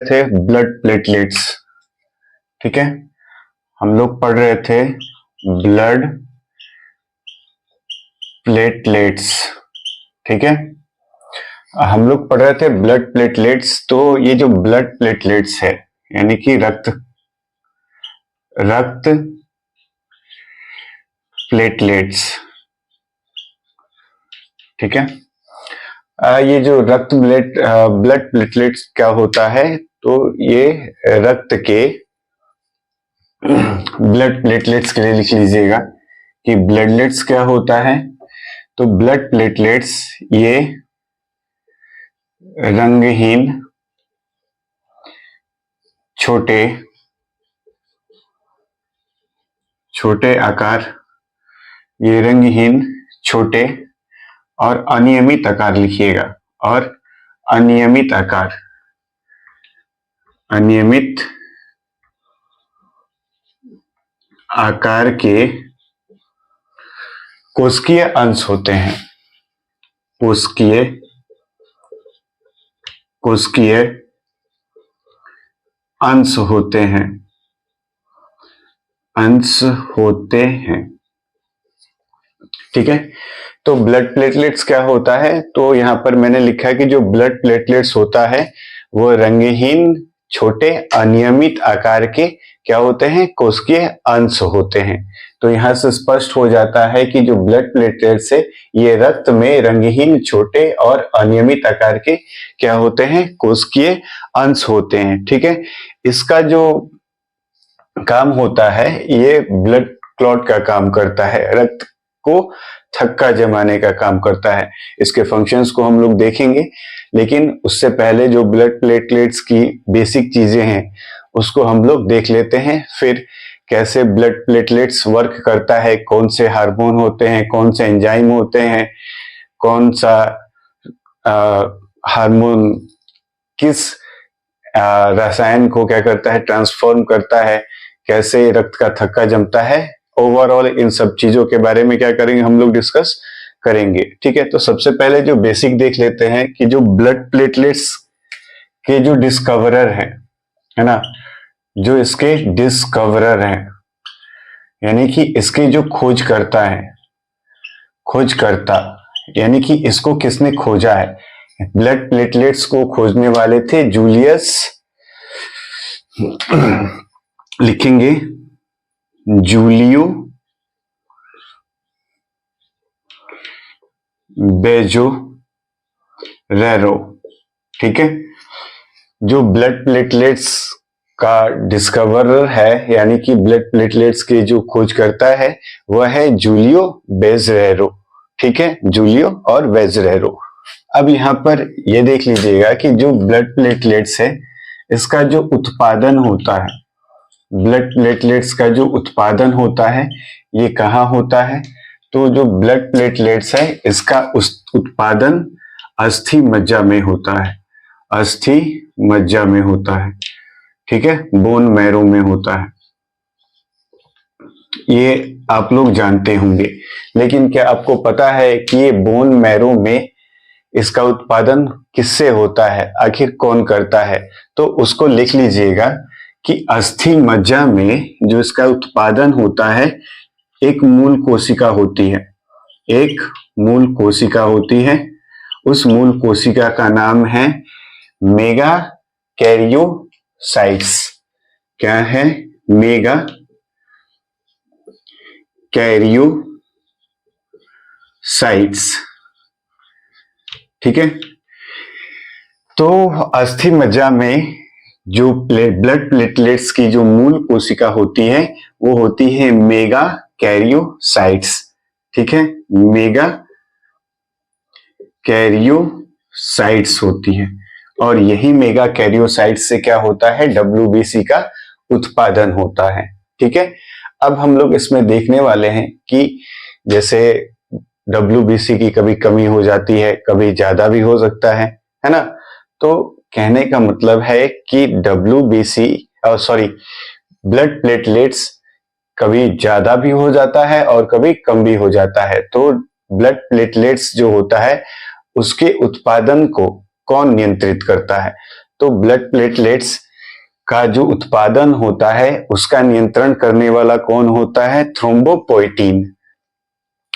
थे blood platelets. ठीक है, हम लोग पढ़ रहे थे ब्लड प्लेटलेट्स। ठीक है, हम लोग पढ़ रहे थे ब्लड प्लेटलेट्स। तो ये जो ब्लड प्लेटलेट्स है यानी कि रक्त रक्त प्लेटलेट्स। ठीक है, ये जो ब्लड प्लेटलेट्स क्या होता है, तो ये रक्त के ब्लड प्लेटलेट्स के लिए लिख लीजिएगा कि ब्लडलेट्स क्या होता है। तो ब्लड प्लेटलेट्स ये रंगहीन छोटे छोटे आकार, ये रंगहीन छोटे और अनियमित आकार लिखिएगा, और अनियमित आकार के कोशिकीय अंश होते हैं। कोशिकीय अंश होते हैं। ठीक है, तो ब्लड प्लेटलेट्स क्या होता है, तो यहां पर मैंने लिखा है कि जो ब्लड प्लेटलेट्स होता है वो रंगहीन छोटे अनियमित आकार के क्या होते हैं, कोशिकीय अंश होते हैं। तो यहां से स्पष्ट हो जाता है कि जो ब्लड प्लेटलेट्स है ये रक्त में रंगहीन छोटे और अनियमित आकार के क्या होते हैं, कोशिकीय अंश होते हैं। ठीक है, इसका जो काम होता है ये ब्लड क्लॉट का काम करता है, रक्त को थक्का जमाने का काम करता है। इसके फंक्शंस को हम लोग देखेंगे, लेकिन उससे पहले जो ब्लड प्लेटलेट्स की बेसिक चीजें हैं उसको हम लोग देख लेते हैं। फिर कैसे ब्लड प्लेटलेट्स वर्क करता है, कौन से हार्मोन होते हैं, कौन से एंजाइम होते हैं, कौन सा हार्मोन किस रसायन को क्या करता है, ट्रांसफॉर्म करता है, कैसे रक्त का थक्का जमता है। ओवरऑल इन सब चीजों के बारे में क्या करेंगे, हम लोग डिस्कस करेंगे। ठीक है, तो सबसे पहले जो बेसिक देख लेते हैं कि जो ब्लड प्लेटलेट्स के जो डिस्कवरर है ना, जो इसके डिस्कवरर हैं यानी कि इसके जो खोजकर्ता यानी कि इसको किसने खोजा है, ब्लड प्लेटलेट्स को खोजने वाले थे जूलियस, लिखेंगे जूलियो बेजोरेरो। ठीक है, जो ब्लड प्लेटलेट्स का डिस्कवरर है यानी कि ब्लड प्लेटलेट्स के जो खोज करता है वह है जूलियो बेजरेरो। ठीक है, जूलियो और बेजरेरो। अब यहां पर यह देख लीजिएगा कि जो ब्लड प्लेटलेट्स है इसका जो उत्पादन होता है, ब्लड प्लेटलेट्स का जो उत्पादन होता है ये कहाँ होता है, तो जो ब्लड प्लेटलेट्स है इसका उत्पादन अस्थि मज्जा में होता है, अस्थि मज्जा में होता है। ठीक है, बोन मैरो में होता है, ये आप लोग जानते होंगे। लेकिन क्या आपको पता है कि ये बोन मैरो में इसका उत्पादन किससे होता है, आखिर कौन करता है, तो उसको लिख लीजिएगा कि अस्थि मज्जा में जो इसका उत्पादन होता है एक मूल कोशिका होती है, एक मूल कोशिका होती है। उस मूल कोशिका का नाम है मेगा कैरियोसाइट्स। क्या है, मेगा कैरियोसाइट्स। ठीक है, तो अस्थि मज्जा में जो ब्लड प्लेटलेट्स की जो मूल कोशिका होती है वो होती है मेगा कैरियोसाइट्स। ठीक है, मेगा कैरियोसाइट्स होती है, और यही मेगा कैरियोसाइट्स से क्या होता है, WBC का उत्पादन होता है। ठीक है, अब हम लोग इसमें देखने वाले हैं कि जैसे WBC की कभी कमी हो जाती है, कभी ज्यादा भी हो सकता है ना। तो कहने का मतलब है कि ब्लड प्लेटलेट्स कभी ज्यादा भी हो जाता है और कभी कम भी हो जाता है। तो ब्लड प्लेटलेट्स जो होता है उसके उत्पादन को कौन नियंत्रित करता है, तो ब्लड प्लेटलेट्स का जो उत्पादन होता है उसका नियंत्रण करने वाला कौन होता है? थ्रोम्बोपोएटिन।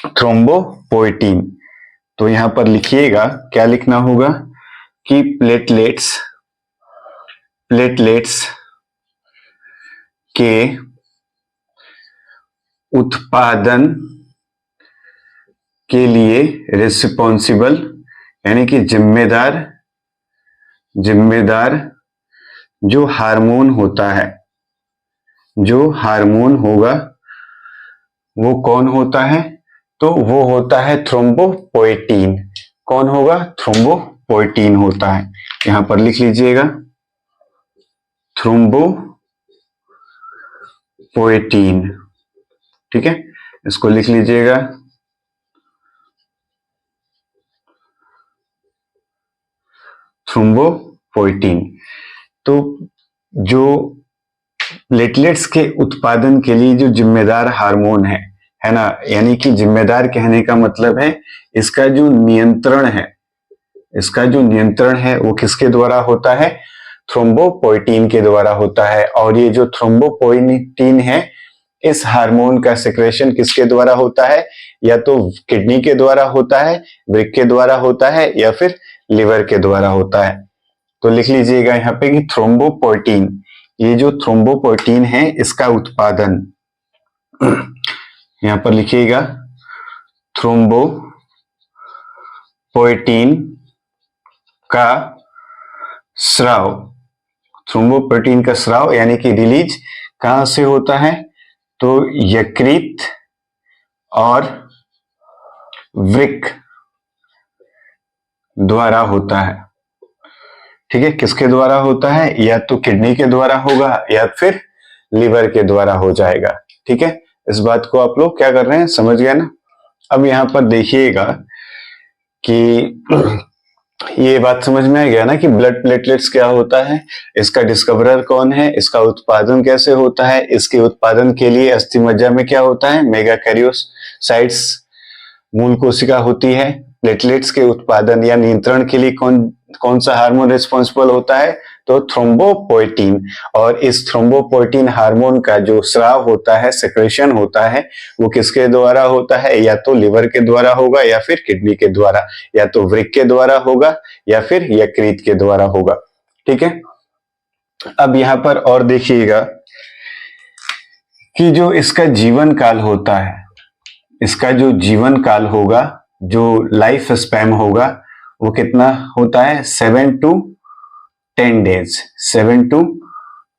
थ्रोम्बोपोएटिन। तो यहां पर लिखिएगा, क्या लिखना होगा कि प्लेटलेट्स के उत्पादन के लिए रिस्पॉन्सिबल, यानी कि जिम्मेदार जो हार्मोन होता है, जो हार्मोन होगा वो कौन होता है? तो वो होता है थ्रोम्बोपोएटिन। कौन होगा? थ्रोम्बोपोएटिन होता है। यहां पर लिख लीजिएगा थ्रोम्बोपोएटिन। ठीक है, इसको लिख लीजिएगा थ्रोम्बोपोएटिन। तो जो प्लेटलेट्स के उत्पादन के लिए जो जिम्मेदार हार्मोन है ना, यानी कि जिम्मेदार कहने का मतलब है इसका जो नियंत्रण है वो किसके द्वारा होता है? थ्रोम्बोपोएटिन के द्वारा होता है। और ये जो थ्रोम्बोपोएटिन है, इस हार्मोन का सेक्रेशन किसके द्वारा होता है? या तो किडनी के द्वारा होता है, वृक्क के द्वारा होता है, या फिर लिवर के द्वारा होता है। तो लिख लीजिएगा यहाँ पे कि थ्रोम्बोपोएटिन, ये जो थ्रोम्बोपोएटिन है इसका उत्पादन, यहां पर लिखिएगा थ्रोम्बोपोएटिन का स्राव। थ्रोम्बोपोएटिन का स्राव यानी कि रिलीज कहां से होता है? तो यकृत और वृक्क द्वारा होता है। ठीक है, किसके द्वारा होता है? या तो किडनी के द्वारा होगा या फिर लिवर के द्वारा हो जाएगा। ठीक है, इस बात को आप लोग क्या कर रहे हैं, समझ गए ना? अब यहां पर देखिएगा कि ये बात समझ में आ गया ना कि ब्लड प्लेटलेट्स क्या होता है, इसका डिस्कवरर कौन है, इसका उत्पादन कैसे होता है, इसके उत्पादन के लिए अस्थि मज्जा में क्या होता है? मेगाकैरियोसाइट्स मूल कोशिका होती है। प्लेटलेट्स के उत्पादन या नियंत्रण के लिए कौन सा हार्मोन रिस्पॉन्सिबल होता है? तो थ्रोम्बोपोएटिन। और इस थ्रोम्बोपोएटिन हार्मोन का जो स्राव होता है, सेक्रेशन होता है, वो किसके द्वारा होता है? या तो लिवर के द्वारा होगा या फिर किडनी के द्वारा, या तो वृक्क के द्वारा होगा या फिर यकृत के द्वारा होगा। ठीक है, अब यहां पर और देखिएगा कि जो इसका जीवन काल होता है, इसका जो जीवन काल होगा, जो लाइफ स्पैन होगा, वो कितना होता है? 7 to 10 डेज। 7 to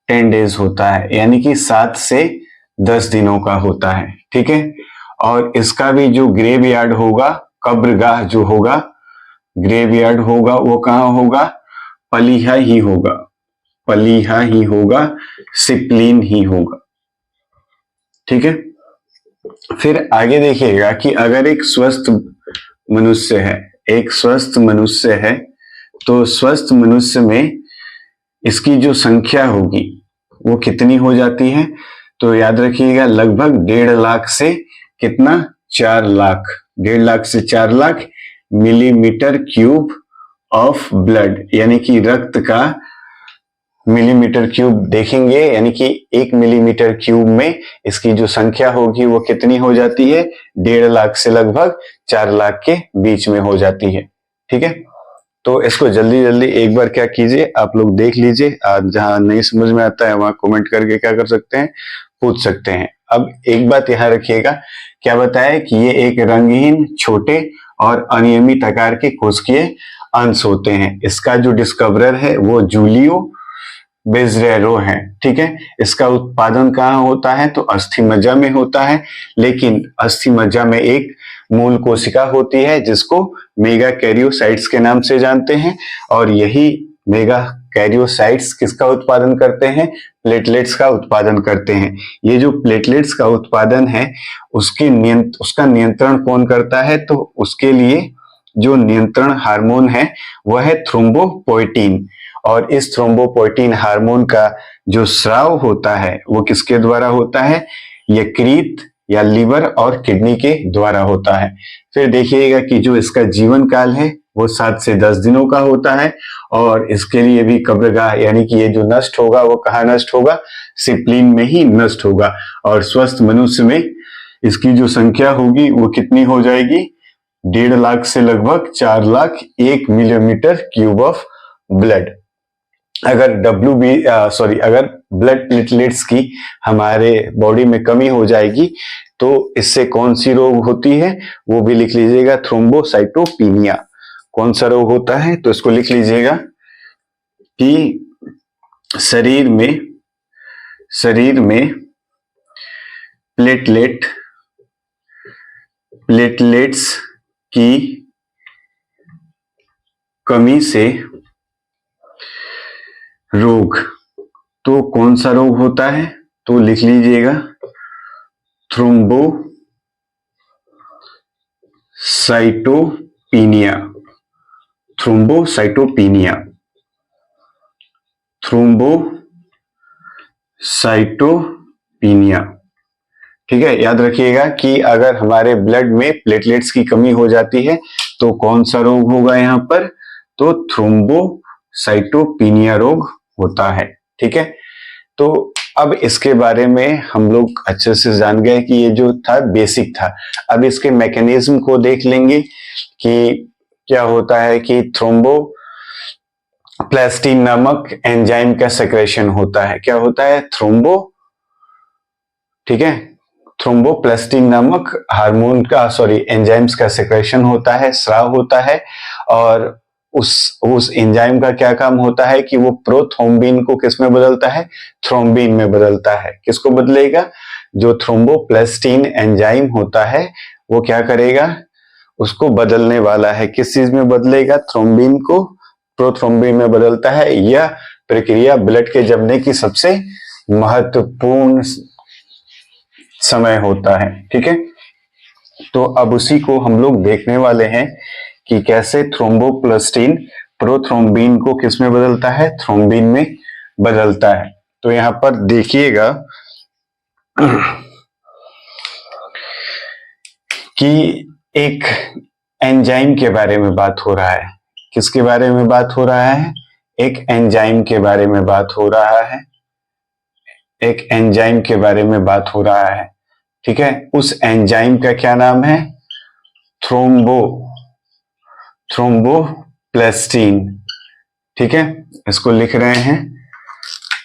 10 डेज होता है, यानी कि 7 से 10 दिनों का होता है। ठीक है, और इसका भी जो ग्रेवयार्ड होगा, कब्रगाह जो होगा, ग्रेवयार्ड होगा, वो कहाँ होगा? पलीहा ही होगा, सिप्लीन ही होगा। ठीक है, फिर आगे देखिएगा कि अगर एक स्वस्थ मनुष्य है, तो स्वस्थ मनुष्य में इसकी जो संख्या होगी वो कितनी हो जाती है? तो याद रखिएगा लगभग 1.5 लाख से कितना? 4 लाख। 1.5 लाख से 4 lakh millimetre cube of blood, यानी कि रक्त का मिलीमीटर क्यूब देखेंगे, यानी कि 1 मिलीमीटर क्यूब में इसकी जो संख्या होगी वो कितनी हो जाती है? 1.5 लाख से लगभग 4 लाख के बीच में हो जाती है। ठीक है, तो इसको जल्दी जल्दी एक बार क्या कीजिए, आप लोग देख लीजिए। जहां नहीं समझ में आता है वहां कमेंट करके क्या कर सकते हैं, पूछ सकते हैं। अब एक बात यहां रखिएगा, क्या बताया कि ये एक रंगहीन, छोटे और अनियमित आकार के कोशिकीय अंश होते हैं। इसका जो डिस्कवरर है वो जूलियो बेजरेरो है। ठीक है, इसका उत्पादन कहाँ होता है? तो अस्थि मज्जा में होता है। लेकिन अस्थि मज्जा में एक मूल कोशिका होती है जिसको मेगाकैरियोसाइट्स के नाम से जानते हैं, और यही मेगाकैरियोसाइट्स किसका उत्पादन करते हैं? प्लेटलेट्स का उत्पादन करते हैं। ये जो प्लेटलेट्स का उत्पादन है उसका नियंत्रण कौन करता है? तो उसके लिए जो नियंत्रण हार्मोन है वह है थ्रोम्बोपोएटिन। और इस थ्रोम्बोपोएटिन हार्मोन का जो स्राव होता है वो किसके द्वारा होता है? यकृत या लिवर और किडनी के द्वारा होता है। फिर देखिएगा कि जो इसका जीवन काल है वो 7 से 10 दिनों का होता है। और इसके लिए भी कब्रगाह यानी कि ये जो नष्ट होगा वो कहाँ नष्ट होगा, सिप्लीन में ही नष्ट होगा। और स्वस्थ मनुष्य में इसकी जो संख्या होगी वो कितनी हो जाएगी, 1.5 लाख से लगभग 4 lakh 1 millimetre cube of blood. अगर अगर ब्लड प्लेटलेट्स की हमारे बॉडी में कमी हो जाएगी तो इससे कौन सी रोग होती है वो भी लिख लीजिएगा, थ्रोम्बोसाइटोपिनिया। कौन सा रोग होता है तो इसको लिख लीजिएगा कि शरीर में प्लेटलेट्स की कमी से रोग। तो कौन सा रोग होता है तो लिख लीजिएगा थ्रोम्बोसाइटोपिनिया। थ्रोम्बोसाइटोपिनिया। ठीक है, याद रखिएगा कि अगर हमारे ब्लड में प्लेटलेट्स की कमी हो जाती है तो कौन सा रोग होगा यहाँ पर, तो थ्रोम्बोसाइटोपिनिया रोग होता है। ठीक है, तो अब इसके बारे में हम लोग अच्छे से जान गए कि ये जो था बेसिक था। अब इसके मैकेनिज्म को देख लेंगे कि क्या होता है कि थ्रोम्बोप्लास्टिन नामक एंजाइम का सेक्रेशन होता है। क्या होता है, ठीक है, थ्रोम्बोप्लास्टिन नामक हार्मोन का एंजाइम्स का सेक्रेशन होता है, स्राव होता है। और उस एंजाइम का क्या काम होता है कि वो प्रोथ्रोम्बिन को किस में बदलता है, थ्रोम्बिन में बदलता है। किसको बदलेगा, जो थ्रोम्बोप्लास्टिन एंजाइम होता है वो क्या करेगा, उसको बदलने वाला है। किस चीज में बदलेगा, थ्रोम्बिन को प्रोथ्रोम्बिन में बदलता है। यह प्रक्रिया ब्लड के जमने की सबसे महत्वपूर्ण समय होता है। ठीक है, तो अब उसी को हम लोग देखने वाले हैं कि कैसे थ्रोम्बोप्लास्टिन प्रोथ्रोम्बिन को किस में बदलता है, थ्रोम्बिन में बदलता है। तो यहां पर देखिएगा कि एक एंजाइम के बारे में बात हो रहा है। किसके बारे में बात हो रहा है, एक एंजाइम के बारे में बात हो रहा है। एक एंजाइम के बारे में बात हो रहा है। ठीक है, उस एंजाइम का क्या नाम है, थ्रोम्बोप्लास्टिन। ठीक है, इसको लिख रहे हैं,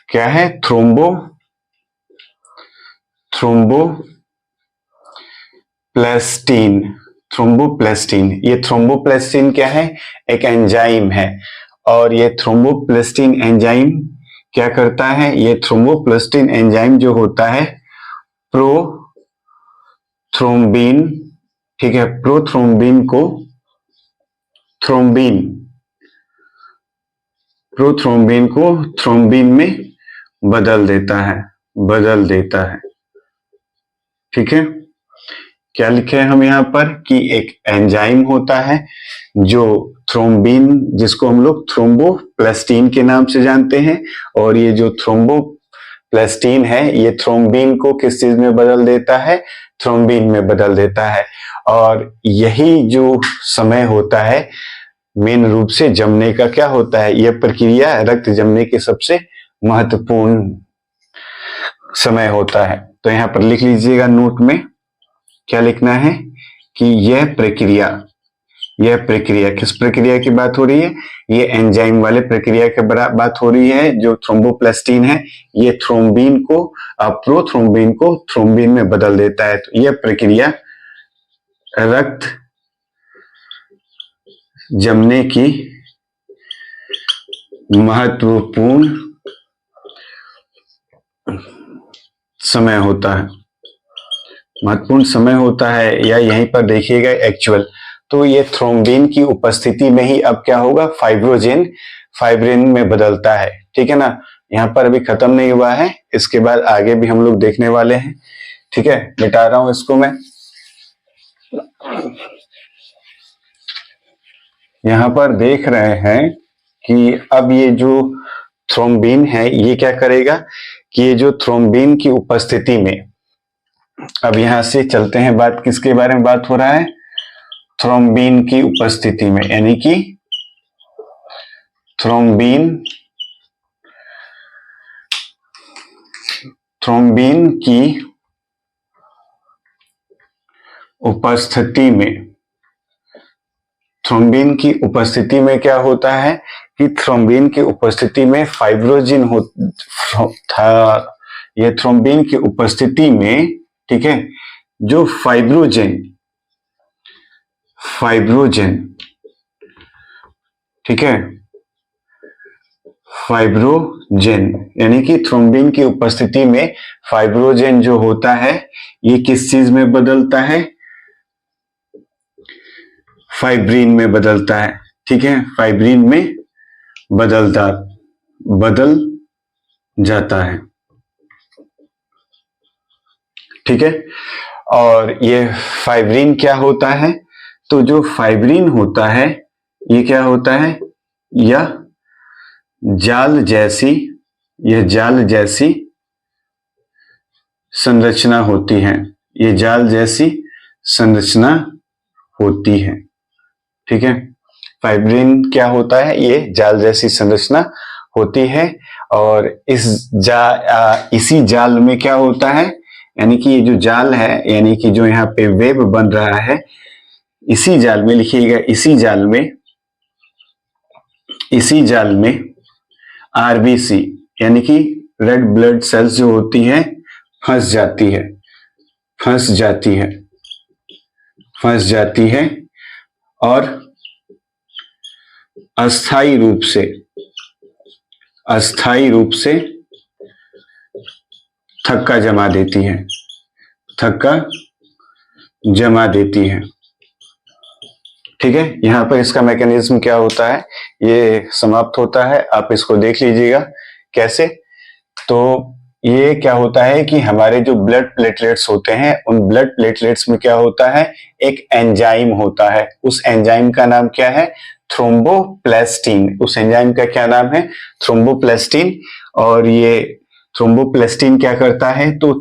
क्या है, थ्रोम्बोप्लास्टिन। ये थ्रोम्बोप्लास्टिन क्या है, एक एंजाइम है। और ये थ्रोम्बोप्लास्टिन एंजाइम क्या करता है, ये थ्रोम्बोप्लास्टिन एंजाइम जो होता है प्रोथ्रोम्बिन, ठीक है, प्रोथ्रोम्बिन को थ्रोम्बिन में बदल देता है। ठीक है, क्या लिखे हैं हम यहाँ पर कि एक एंजाइम होता है जो थ्रोम्बिन, जिसको हम लोग थ्रोम्बोप्लास्टिन के नाम से जानते हैं। और ये जो थ्रोम्बोप्लास्टिन है ये थ्रोम्बिन को किस चीज में बदल देता है, थ्रोम्बिन में बदल देता है। और यही जो समय होता है मेन रूप से जमने का, क्या होता है, यह प्रक्रिया रक्त जमने के सबसे महत्वपूर्ण समय होता है। तो यहाँ पर लिख लीजिएगा नोट में, क्या लिखना है कि यह प्रक्रिया किस प्रक्रिया की बात हो रही है, ये एंजाइम वाले प्रक्रिया की बात हो रही है। जो थ्रोम्बोप्लास्टिन है ये प्रोथ्रोम्बिन को थ्रोम्बिन में बदल देता है। तो यह प्रक्रिया रक्त जमने की महत्वपूर्ण समय होता है, या यहीं पर देखिएगा एक्चुअल। तो ये थ्रोम्बिन की उपस्थिति में ही अब क्या होगा, फाइब्रिन में बदलता है। ठीक है ना, यहाँ पर अभी खत्म नहीं हुआ है, इसके बाद आगे भी हम लोग देखने वाले हैं। ठीक है, मिटा रहा हूं इसको मैं। यहाँ पर देख रहे हैं कि अब ये जो थ्रोम्बिन है ये क्या करेगा कि ये जो थ्रोम्बिन की उपस्थिति में, अब यहां से चलते हैं, बात किसके बारे में बात हो रहा है, थ्रोम्बिन की उपस्थिति में, यानी कि थ्रोम्बिन की उपस्थिति में, थ्रोम्बिन की उपस्थिति में क्या होता है कि थ्रोम्बिन की उपस्थिति में फाइब्रोजिन यह थ्रोम्बिन की उपस्थिति में, ठीक है, जो फाइब्रोजन, ठीक है, फाइब्रोजन, यानी कि थ्रोम्बिन की उपस्थिति में फाइब्रोजन जो होता है ये किस चीज में बदलता है, फाइब्रिन में बदलता है, ठीक है, फाइब्रिन में बदल जाता है, ठीक है। और ये फाइब्रिन क्या होता है, तो जो फाइब्रिन होता है ये क्या होता है, यह जाल जैसी संरचना होती है, ये जाल जैसी संरचना होती है, ठीक है। फाइब्रिन क्या होता है, ये जाल जैसी संरचना होती है। और इसी जाल में क्या होता है, यानी कि ये जो जाल है, यानी कि जो यहाँ पे वेब बन रहा है, इसी जाल में लिखिएगा, इसी जाल में आरबीसी यानी कि रेड ब्लड सेल्स जो होती हैं फंस जाती है और अस्थायी रूप से थक्का जमा देती है, ठीक है। यहां पर इसका मैकेनिज्म क्या होता है ये समाप्त होता है, आप इसको देख लीजिएगा कैसे। तो ये क्या होता है कि हमारे जो ब्लड प्लेटलेट्स होते हैं, उन ब्लड प्लेटलेट्स में क्या होता है, एक एंजाइम होता है, उस एंजाइम का नाम क्या है, थ्रोम्बोप्लास्टिन। उस एंजाइम का क्या नाम है, थ्रोम्बोप्लास्टिन। और ये थ्रोम्बोप्लास्टिन क्या करता है, तो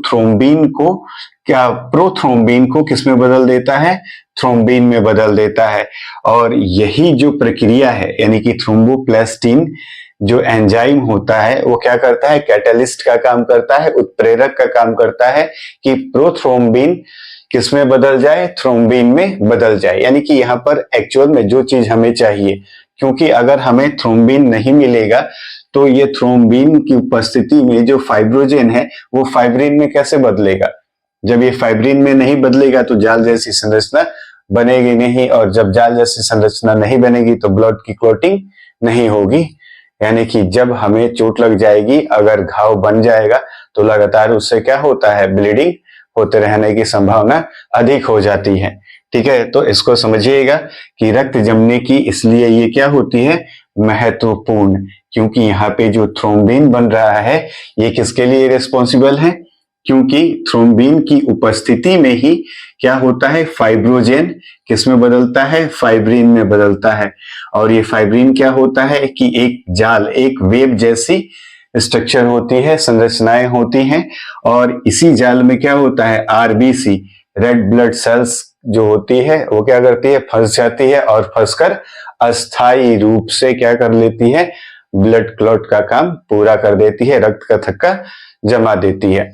प्रोथ्रोम्बिन को किसमें बदल देता है, थ्रोम्बिन में बदल देता है। और यही जो प्रक्रिया है, यानी कि थ्रोम्बोप्लास्टिन जो एंजाइम होता है वो क्या करता है, कैटलिस्ट का काम करता है, उत्प्रेरक का काम करता है कि प्रोथ्रोम्बिन किसमें बदल जाए, थ्रोम्बिन में बदल जाए। यानी कि यहाँ पर एक्चुअल में जो चीज हमें चाहिए, क्योंकि अगर हमें थ्रोम्बिन नहीं मिलेगा तो ये थ्रोम्बिन की उपस्थिति में जो फाइब्रोजन है वो फाइब्रिन में कैसे बदलेगा। जब ये फाइब्रिन में नहीं बदलेगा तो जाल जैसी संरचना बनेगी नहीं, और जब जाल जैसी संरचना नहीं बनेगी तो ब्लड की क्लॉटिंग नहीं होगी। यानी कि जब हमें चोट लग जाएगी, अगर घाव बन जाएगा तो लगातार उससे क्या होता है, ब्लीडिंग होते रहने की संभावना अधिक हो जाती है, ठीक है। तो इसको समझिएगा कि रक्त जमने की इसलिए ये क्या होती है, महत्वपूर्ण, क्योंकि यहाँ पे जो थ्रोम्बिन बन रहा है ये किसके लिए रिस्पॉन्सिबल है, क्योंकि थ्रोम्बिन की उपस्थिति में ही क्या होता है, फाइब्रोजन किसमें बदलता है, फाइब्रिन में बदलता है। और ये फाइब्रिन क्या होता है कि एक वेब जैसी स्ट्रक्चर होती है, संरचनाएं होती हैं। और इसी जाल में क्या होता है, आरबीसी रेड ब्लड सेल्स जो होती है वो क्या करती है, फंस जाती है, और फंसकर अस्थायी रूप से क्या कर लेती है, ब्लड क्लॉट का काम पूरा कर देती है, रक्त का थक्का जमा देती है,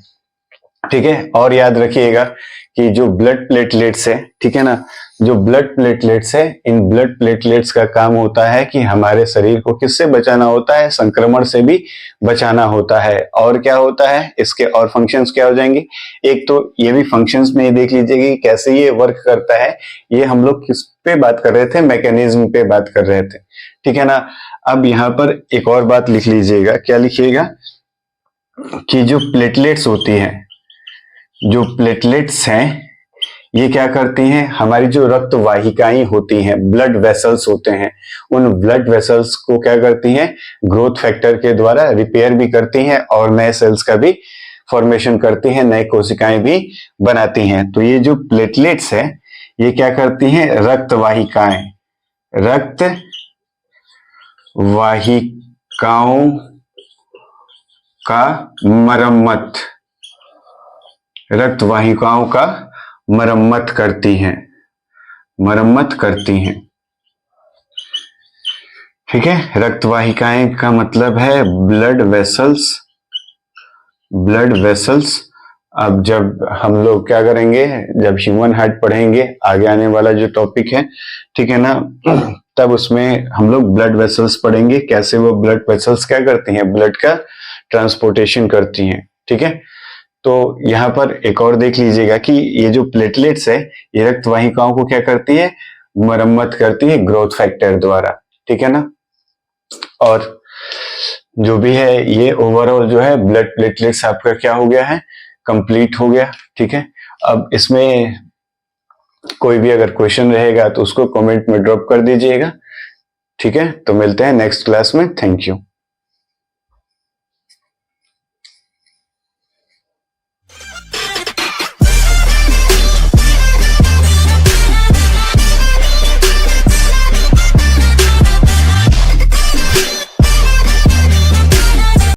ठीक है। और याद रखिएगा कि जो ब्लड प्लेटलेट्स है, ठीक है ना, जो ब्लड प्लेटलेट्स है, इन ब्लड प्लेटलेट्स का काम होता है कि हमारे शरीर को किससे बचाना होता है, संक्रमण से भी बचाना होता है। और क्या होता है इसके और फंक्शंस क्या हो जाएंगे, एक तो ये भी फंक्शंस में देख लीजिए कि कैसे ये वर्क करता है। ये हम लोग किस पे बात कर रहे थे, मैकेनिज्म पे बात कर रहे थे, ठीक है ना। अब यहाँ पर एक और बात लिख लीजिएगा, क्या लिखिएगा कि जो प्लेटलेट्स होती हैं, जो प्लेटलेट्स हैं ये क्या करती हैं, हमारी जो रक्त वाहिकाएं होती हैं, ब्लड वेसल्स होते हैं, उन ब्लड वेसल्स को क्या करती हैं, ग्रोथ फैक्टर के द्वारा रिपेयर भी करती हैं और नए सेल्स का भी फॉर्मेशन करती हैं, नए कोशिकाएं भी बनाती हैं। तो ये जो प्लेटलेट्स है ये क्या करती हैं, रक्त वाहिकाओं का मरम्मत करती हैं, मरम्मत करती हैं। ठीक है, रक्त वाहिकाएं का मतलब है ब्लड वेसल्स। Blood vessels. अब जब हम लोग क्या करेंगे, जब ह्यूमन हार्ट पढ़ेंगे आगे आने वाला जो टॉपिक है, ठीक है ना, तब उसमें हम लोग ब्लड वेसल्स पढ़ेंगे, कैसे वो ब्लड वेसल्स क्या करती हैं, ब्लड का ट्रांसपोर्टेशन करती हैं। ठीक है, तो यहाँ पर एक और देख लीजिएगा कि ये जो प्लेटलेट्स है ये रक्त वाहिकाओं को क्या करती है, मरम्मत करती है ग्रोथ फैक्टर द्वारा। ठीक है ना, और जो भी है ये ओवरऑल जो है ब्लड प्लेटलेट्स आपका क्या हो गया है, कंप्लीट हो गया। ठीक है, अब इसमें कोई भी अगर क्वेश्चन रहेगा तो उसको कमेंट में ड्रॉप कर दीजिएगा। ठीक है, तो मिलते हैं नेक्स्ट क्लास में। Thank you.